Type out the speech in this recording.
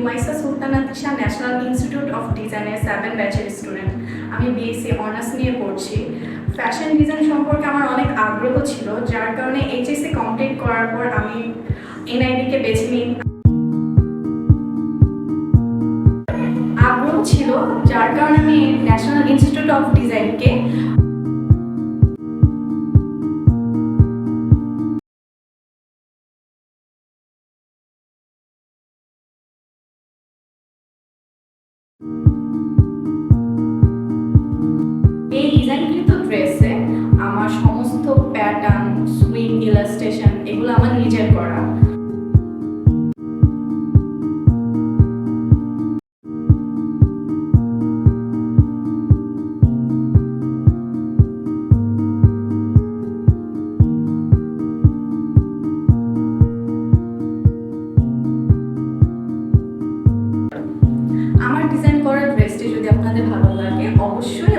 Rumaisa Sultana Tisha national institute of ডিজাইনের 7 ব্যাচের student. আমি বিএসসি অনার্স নিয়ে পড়ছি। ফ্যাশন ডিজাইন সম্পর্কে আমার অনেক আগ্রহ ছিল, যার কারণে এইচএসসি কমপ্লিট করার পর আমি এনআইডিকে বেছে নিই। আগ্রহ ছিল, যার কারণে আমি ন্যাশনাল ইনস্টিটিউট অফ ডিজাইনকে এই ডিজাইনকৃত ড্রেসে আমার সমস্ত প্যাটার্ন, সুইং, ইলাস্ট্রেশন এগুলো আমার নিজের করা। আমার ডিজাইন করা ড্রেসটি যদি আপনাদের ভালো লাগে, অবশ্যই